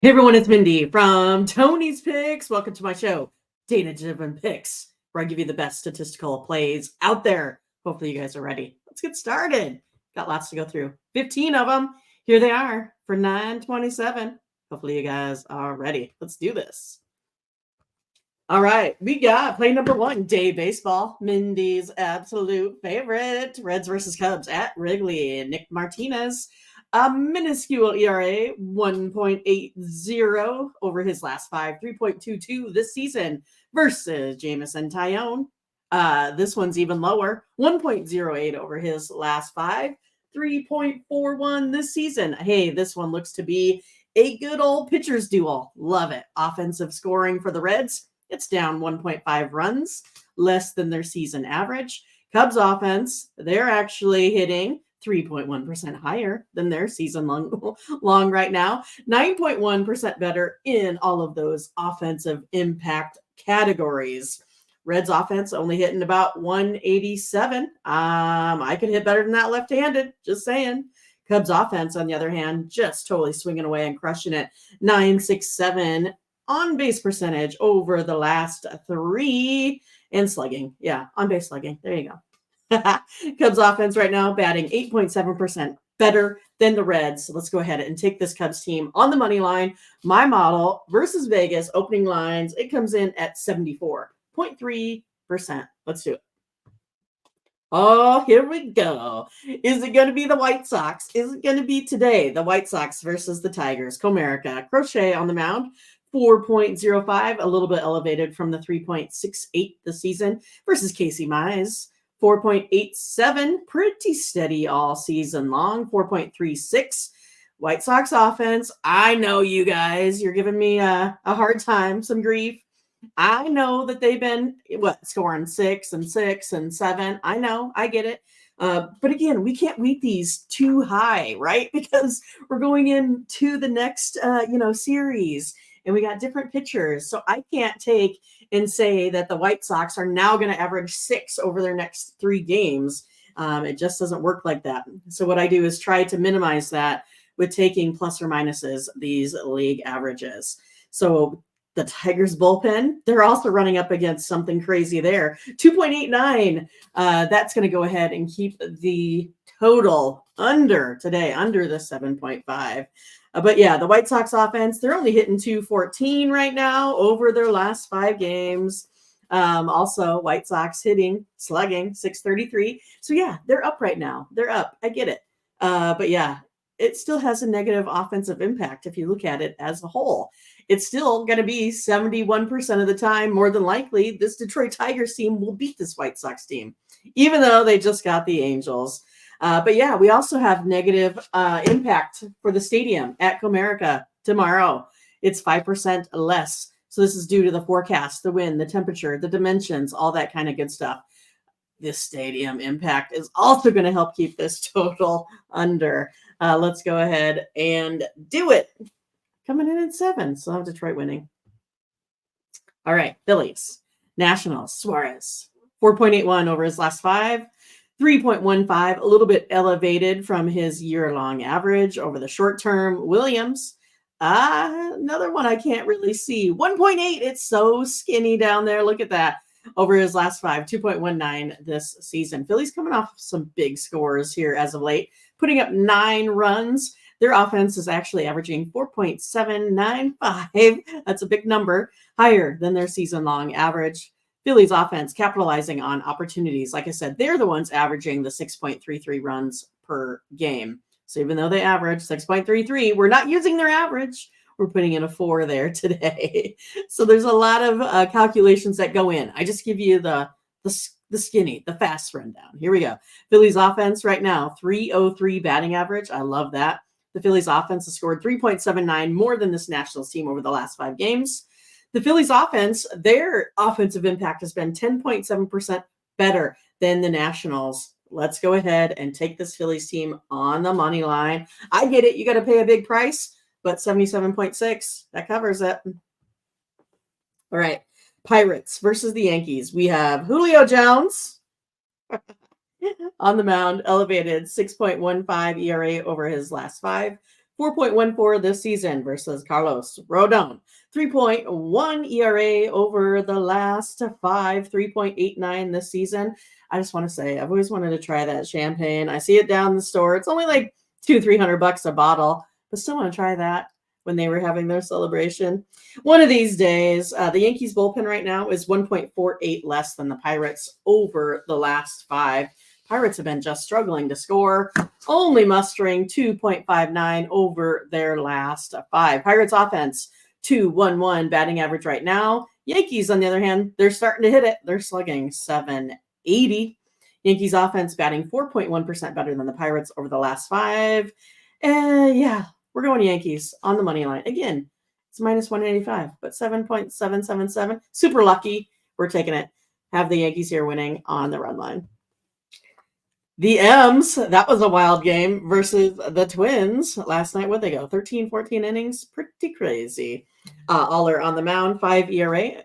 Hey everyone, it's Mindy from Tony's Picks. Welcome to my show, Data Driven Picks, where I give you the best statistical plays out there. Hopefully, you guys are ready. Let's get started. Got lots to go through. 15 of them. Here they are for 927. Hopefully, you guys are ready. Let's do this. All right, we got play number one, day baseball. Mindy's absolute favorite, Reds versus Cubs at Wrigley. Nick Martinez, a minuscule ERA, 1.80 over his last five, 3.22 this season versus Jamison Tyone. This one's even lower, 1.08 over his last five, 3.41 this season. Hey, this one looks to be a good old pitcher's duel. Love it. Offensive scoring for the Reds, it's down 1.5 runs, less than their season average. Cubs offense, they're actually hitting 3.1% higher than their season long right now. 9.1% better in all of those offensive impact categories. Reds offense only hitting about 187. I could hit better than that left-handed, just saying. Cubs offense, on the other hand, just totally swinging away and crushing it. 967 on base percentage over the last three, and slugging. Yeah, on base slugging. There you go. Cubs offense right now batting 8.7% better than the Reds. So let's go ahead and take this Cubs team on the money line. My model versus Vegas opening lines, it comes in at 74.3%. Let's do it. Oh, here we go. Is it going to be the White Sox? Is it going to be today the White Sox versus the Tigers? Comerica, Crochet on the mound, 4.05, a little bit elevated from the 3.68 this season versus Casey Mize, 4.87, pretty steady all season long, 4.36. White Sox offense, I know you guys, you're giving me a hard time, some grief. I know that they've been scoring 6 and 6 and 7. I know, I get it. But again, we can't weight these too high, right? Because we're going into the next, series, and we got different pitchers. So I can't take and say that the White Sox are now going to average 6 over their next 3 games. It just doesn't work like that. So what I do is try to minimize that with taking plus or minuses these league averages. So the Tigers bullpen, they're also running up against something crazy there. 2.89. That's going to go ahead and keep the total under today, under the 7.5. But yeah, the White Sox offense, they're only hitting 214 right now over their last 5 games. Also, White Sox slugging 633. So yeah, they're up right now. They're up. I get it. But yeah, it still has a negative offensive impact if you look at it as a whole. It's still going to be 71% of the time, more than likely, this Detroit Tigers team will beat this White Sox team, even though they just got the Angels. But yeah, we also have negative impact for the stadium at Comerica tomorrow. It's 5% less. So this is due to the forecast, the wind, the temperature, the dimensions, all that kind of good stuff. This stadium impact is also going to help keep this total under. Let's go ahead and do it. Coming in at 7. So I have Detroit winning. All right, Phillies. Nationals, Suarez, 4.81 over his last 5. 3.15, a little bit elevated from his year-long average over the short term. Williams, another one I can't really see. 1.8, it's so skinny down there. Look at that. Over his last 5, 2.19 this season. Phillies coming off some big scores here as of late, putting up 9 runs. Their offense is actually averaging 4.795. That's a big number, higher than their season-long average. Phillies offense capitalizing on opportunities. Like I said, they're the ones averaging the 6.33 runs per game. So even though they average 6.33, we're not using their average. We're putting in a 4 there today. So there's a lot of calculations that go in. I just give you the skinny, the fast rundown. Here we go. Phillies offense right now, 303 batting average. I love that. The Phillies offense has scored 3.79 more than this Nationals team over the last 5 games. The Phillies offense, their offensive impact has been 10.7% better than the Nationals. Let's go ahead and take this Phillies team on the money line. I get it. You got to pay a big price, but 77.6, that covers it. All right. Pirates versus the Yankees. We have Julio Jones on the mound, elevated 6.15 ERA over his last 5, 4.14 this season versus Carlos Rodon. 3.1 ERA over the last 5, 3.89 this season. I just want to say, I've always wanted to try that champagne. I see it down the store. It's only like $200-300 a bottle, but still want to try that when they were having their celebration. One of these days, the Yankees bullpen right now is 1.48 less than the Pirates over the last 5. Pirates have been just struggling to score, only mustering 2.59 over their last 5. Pirates offense, 2.11 batting average right now. Yankees, on the other hand, they're starting to hit it. They're slugging 780. Yankees offense batting 4.1% better than the Pirates over the last 5. Yeah, we're going Yankees on the money line. Again, it's minus 185, but 7.777. Super lucky. We're taking it. Have the Yankees here winning on the run line. The M's, that was a wild game versus the Twins last night. What'd they go? 13, 14 innings? Pretty crazy. Aller on the mound, 5 ERA.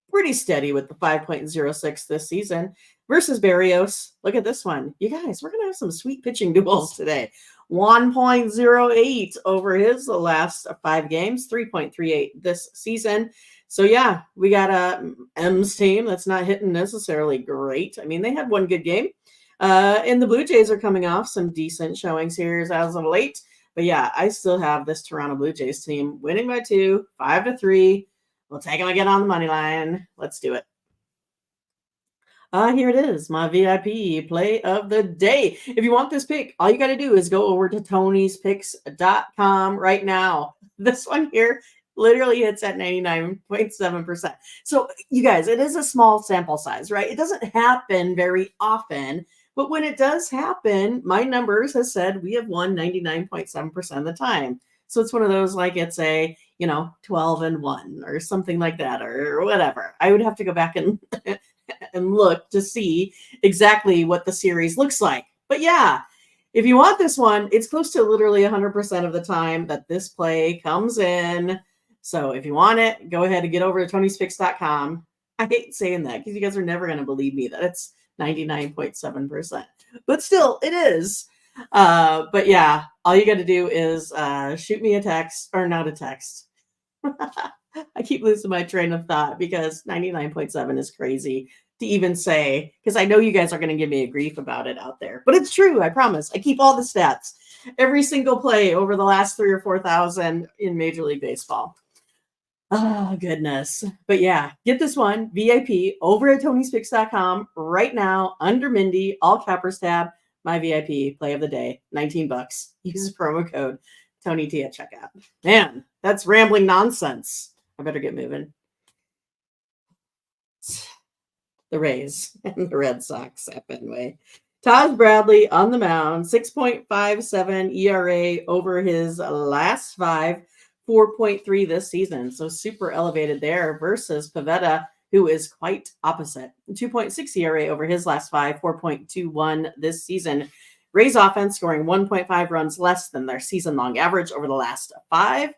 Pretty steady with the 5.06 this season. Versus Barrios. Look at this one. You guys, we're going to have some sweet pitching duels today. 1.08 over his last 5 games, 3.38 this season. So, yeah, we got a M's team that's not hitting necessarily great. I mean, they had one good game. And the Blue Jays are coming off some decent showings here as of late. But, yeah, I still have this Toronto Blue Jays team winning by 2, 5-3. We'll take them again on the money line. Let's do it. Here it is, my VIP play of the day. If you want this pick, all you got to do is go over to Tony'sPicks.com right now. This one here literally hits at 99.7%. So, you guys, it is a small sample size, right? It doesn't happen very often. But when it does happen, my numbers has said we have won 99.7% of the time. So it's one of those like it's a, 12-1 or something like that or whatever. I would have to go back and and look to see exactly what the series looks like. But yeah, if you want this one, it's close to literally 100% of the time that this play comes in. So if you want it, go ahead and get over to Tony'sPicks.com. I hate saying that because you guys are never going to believe me that it's 99.7%. But still, it is. But yeah, all you got to do is shoot me a text, or not a text. I keep losing my train of thought because 99.7 is crazy to even say, because I know you guys are going to give me a grief about it out there. But it's true, I promise. I keep all the stats. Every single play over the last 3,000 or 4,000 in Major League Baseball. Oh, goodness. But yeah, get this one, VIP, over at Tony'sPicks.com right now, under Mindy, all cappers tab, my VIP play of the day, $19. Use the promo code TonyT at checkout. Man, that's rambling nonsense. I better get moving. The Rays and the Red Sox at Fenway. Taj Bradley on the mound, 6.57 ERA over his last 5, 4.3 this season. So super elevated there versus Pivetta, who is quite opposite. 2.6 ERA over his last 5, 4.21 this season. Rays offense scoring 1.5 runs less than their season-long average over the last 5.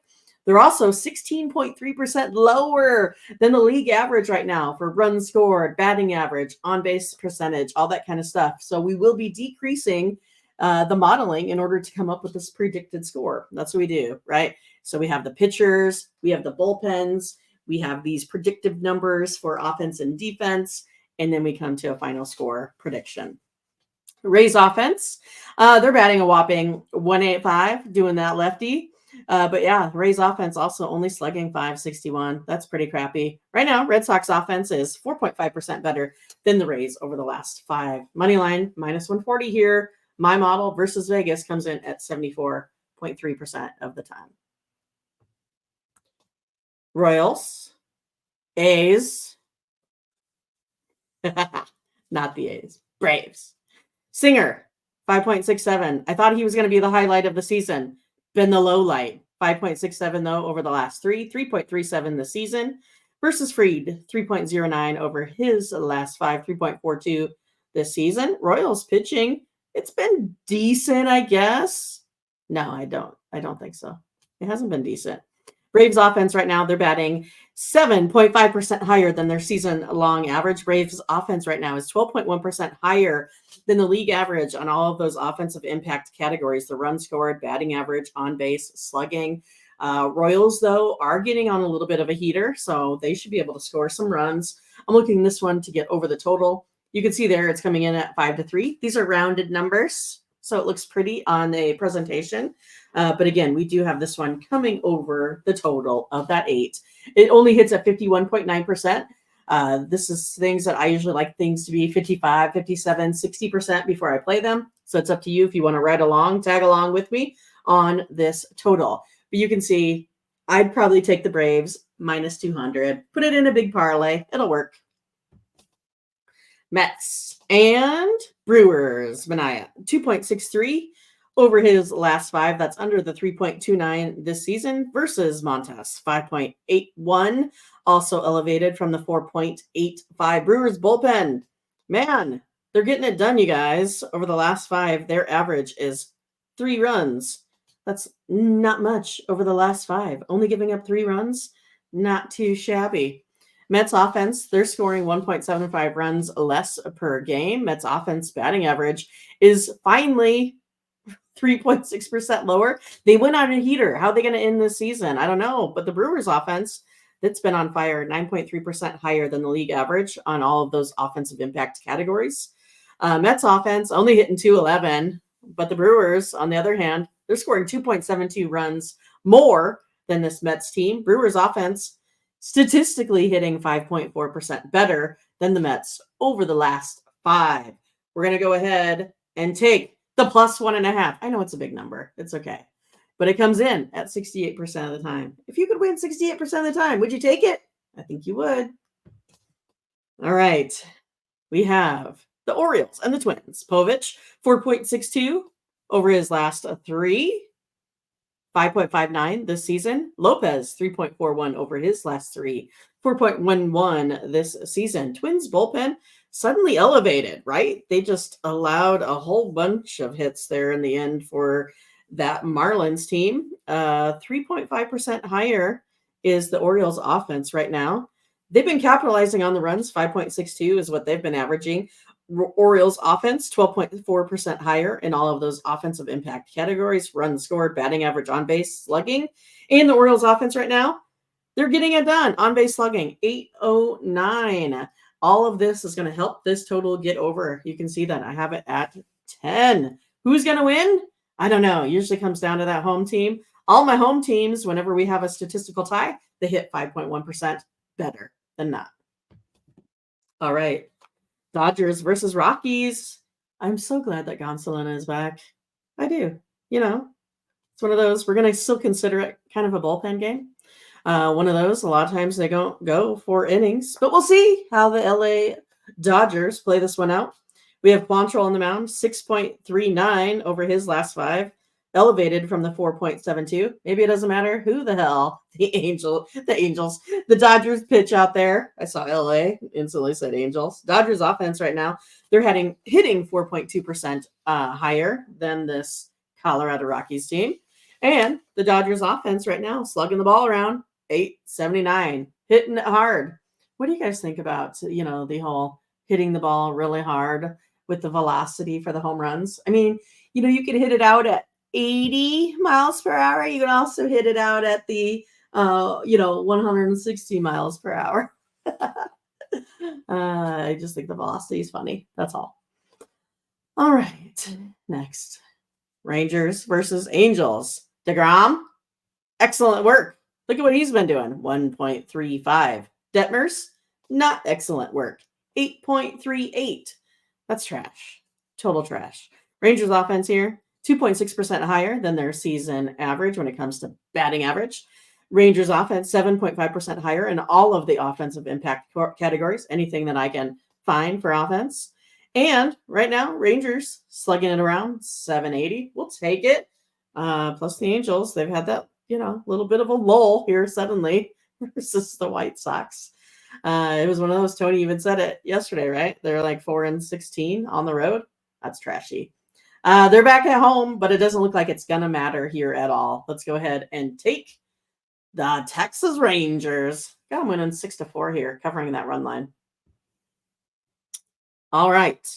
They're also 16.3% lower than the league average right now for runs scored, batting average, on-base percentage, all that kind of stuff. So we will be decreasing the modeling in order to come up with this predicted score. That's what we do, right? So we have the pitchers, we have the bullpens, we have these predictive numbers for offense and defense, and then we come to a final score prediction. Rays offense, they're batting a whopping 185, doing that lefty. But yeah, Rays offense also only slugging 561. That's pretty crappy. Right now, Red Sox offense is 4.5% better than the Rays over the last 5. Money line, minus 140 here. My model versus Vegas comes in at 74.3% of the time. Royals, A's, not the A's, Braves. Singer, 5.67. I thought he was going to be the highlight of the season. Been the low light. 5.67 though over the last 3, 3.37 this season. Versus Fried, 3.09 over his last 5, 3.42 this season. Royals pitching, it's been decent, I guess. No, I don't think so. It hasn't been decent. Braves offense right now, they're batting 7.5% higher than their season-long average. Braves offense right now is 12.1% higher than the league average on all of those offensive impact categories: the run scored, batting average, on base, slugging. Royals, though, are getting on a little bit of a heater, so they should be able to score some runs. I'm looking this one to get over the total. You can see there it's coming in at 5-3. These are rounded numbers, so it looks pretty on a presentation. But again, we do have this one coming over the total of that 8. It only hits at 51.9%. This is things that I usually like things to be 55, 57, 60% before I play them. So it's up to you if you want to ride along, tag along with me on this total. But you can see I'd probably take the Braves minus 200, put it in a big parlay. It'll work. Mets and Brewers. Manaea, 2.63 over his last 5. That's under the 3.29 this season versus Montas, 5.81. Also elevated from the 4.85. Brewers bullpen. Man, they're getting it done, you guys. Over the last 5, their average is 3 runs. That's not much over the last 5. Only giving up 3 runs, not too shabby. Mets offense, they're scoring 1.75 runs less per game. Mets offense batting average is finally 3.6% lower. They went on a heater. How are they going to end this season? I don't know. But the Brewers offense, that's been on fire, 9.3% higher than the league average on all of those offensive impact categories. Mets offense only hitting 211, but the Brewers, on the other hand, they're scoring 2.72 runs more than this Mets team. Brewers offense statistically hitting 5.4% better than the Mets over the last 5. We're going to go ahead and take the plus 1.5. I know it's a big number. It's okay. But it comes in at 68% of the time. If you could win 68% of the time, would you take it? I think you would. All right. We have the Orioles and the Twins. Povich, 4.62 over his last 3. 5.59 this season. Lopez, 3.41 over his last 3. 4.11 this season. Twins bullpen suddenly elevated, right? They just allowed a whole bunch of hits there in the end for that Marlins team. 3.5% higher is the Orioles offense right now. They've been capitalizing on the runs. 5.62 is what they've been averaging. Orioles offense, 12.4% higher in all of those offensive impact categories: runs scored, batting average, on base, slugging. And the Orioles offense right now, they're getting it done. On base slugging, 809. All of this is going to help this total get over. You can see that I have it at 10. Who's going to win? I don't know. It usually comes down to that home team. All my home teams, whenever we have a statistical tie, they hit 5.1% better than not. All right. Dodgers versus Rockies. I'm so glad that Gonsolin is back. I do. You know, it's one of those, we're going to still consider it kind of a bullpen game. One of those, a lot of times they don't go 4 innings, but we'll see how the LA Dodgers play this one out. We have Quantrill on the mound, 6.39 over his last 5, elevated from the 4.72. Maybe it doesn't matter who the hell the Angels, the Dodgers pitch out there. I saw LA, instantly said Angels. Dodgers offense right now, they're hitting 4.2% higher than this Colorado Rockies team. And the Dodgers offense right now, slugging the ball around, 879, hitting it hard. What do you guys think about, the whole hitting the ball really hard with the velocity for the home runs? I mean, you can hit it out at 80 miles per hour. You can also hit it out at the, 160 miles per hour. I just think the velocity is funny. That's all. All right. Next, Rangers versus Angels. DeGrom, excellent work. Look at what he's been doing. 1.35. Detmers, not excellent work. 8.38. That's trash. Total trash. Rangers offense here, 2.6% higher than their season average when it comes to batting average. Rangers offense, 7.5% higher in all of the offensive impact categories, anything that I can find for offense. And right now, Rangers slugging it around 780. We'll take it. Plus the Angels, they've had that, little bit of a lull here suddenly versus the White Sox. It was one of those, Tony even said it yesterday, right? They're like 4-16 on the road. That's trashy. They're back at home, but it doesn't look like it's going to matter here at all. Let's go ahead and take The Texas Rangers. Got them winning 6-4 here, covering that run line. All right.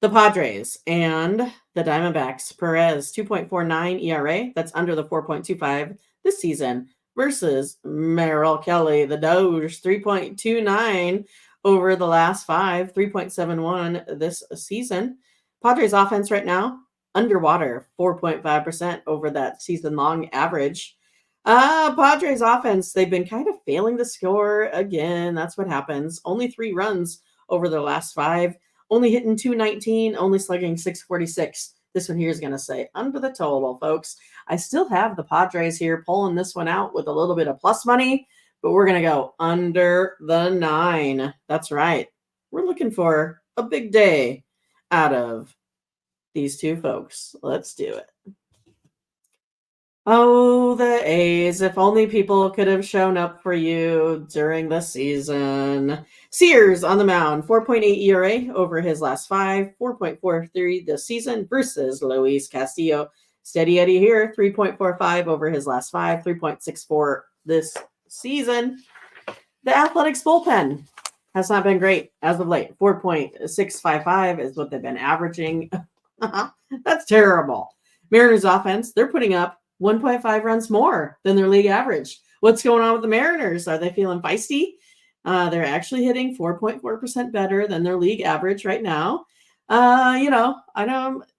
The Padres and the Diamondbacks. Perez, 2.49 ERA. That's under the 4.25 this season. Versus Merrill Kelly, the Doge, 3.29 over the last 5, 3.71 this season. Padres offense right now, underwater, 4.5% over that season-long average. Padres offense, they've been kind of failing to score again. That's what happens. Only 3 runs over the last 5. Only hitting 219, only slugging 646. This one here is going to say under the total, folks. I still have the Padres here pulling this one out with a little bit of plus money, but we're going to go under the 9. That's right. We're looking for a big day out of these two folks. Let's do it. Oh, the A's. If only people could have shown up for you during the season. Sears on the mound, 4.8 ERA over his last 5, 4.43 this season versus Luis Castillo. Steady Eddie here, 3.45 over his last 5, 3.64 this season. The Athletics bullpen has not been great as of late. 4.655 is what they've been averaging. That's terrible. Mariners offense, they're putting up 1.5 runs more than their league average. What's going on with the Mariners? Are they feeling feisty? They're actually hitting 4.4% better than their league average right now.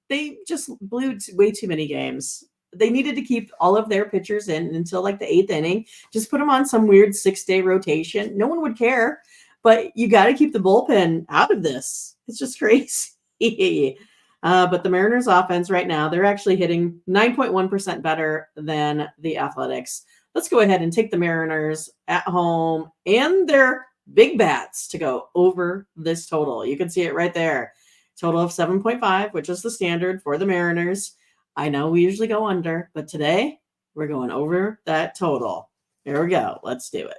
They just blew way too many games. They needed to keep all of their pitchers in until like the 8th inning. Just put them on some weird 6-day rotation. No one would care, but you got to keep the bullpen out of this. It's just crazy. But the Mariners offense right now, they're actually hitting 9.1% better than the Athletics. Let's go ahead and take the Mariners at home and their big bats to go over this total. You can see it right there. Total of 7.5, which is the standard for the Mariners. I know we usually go under, but today we're going over that total. Here we go. Let's do it.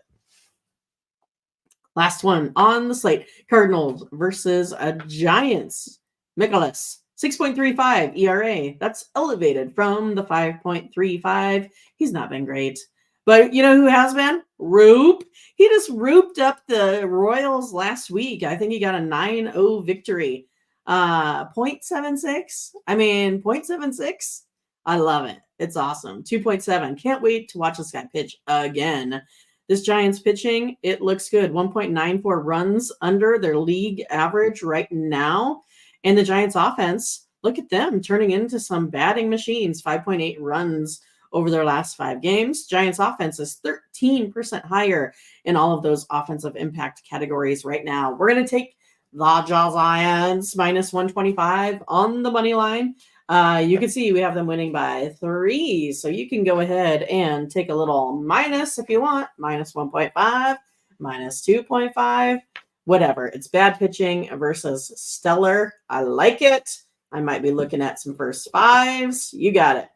Last one on the slate. Cardinals versus Giants. Mikolas. 6.35 ERA. That's elevated from the 5.35. He's not been great. But you know who has been? Roop. He just rooped up the Royals last week. I think he got a 9-0 victory. 0.76. 0.76. I love it. It's awesome. 2.7. Can't wait to watch this guy pitch again. This Giants pitching, it looks good. 1.94 runs under their league average right now. And the Giants offense, look at them turning into some batting machines. 5.8 runs over their last 5 games. Giants offense is 13% higher in all of those offensive impact categories right now. We're going to take the Giants minus 125 on the money line. You can see we have them winning by 3. So you can go ahead and take a little minus if you want. Minus 1.5, minus 2.5. Whatever. It's bad pitching versus stellar. I like it. I might be looking at some first 5s. You got it.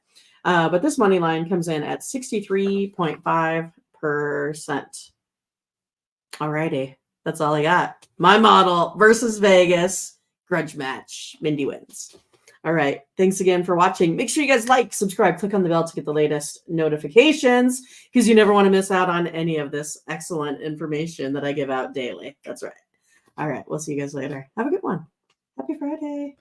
But this money line comes in at 63.5%. All righty. That's all I got. My model versus Vegas. Grudge match. Mindy wins. All right. Thanks again for watching. Make sure you guys like, subscribe, click on the bell to get the latest notifications because you never want to miss out on any of this excellent information that I give out daily. That's right. All right. We'll see you guys later. Have a good one. Happy Friday.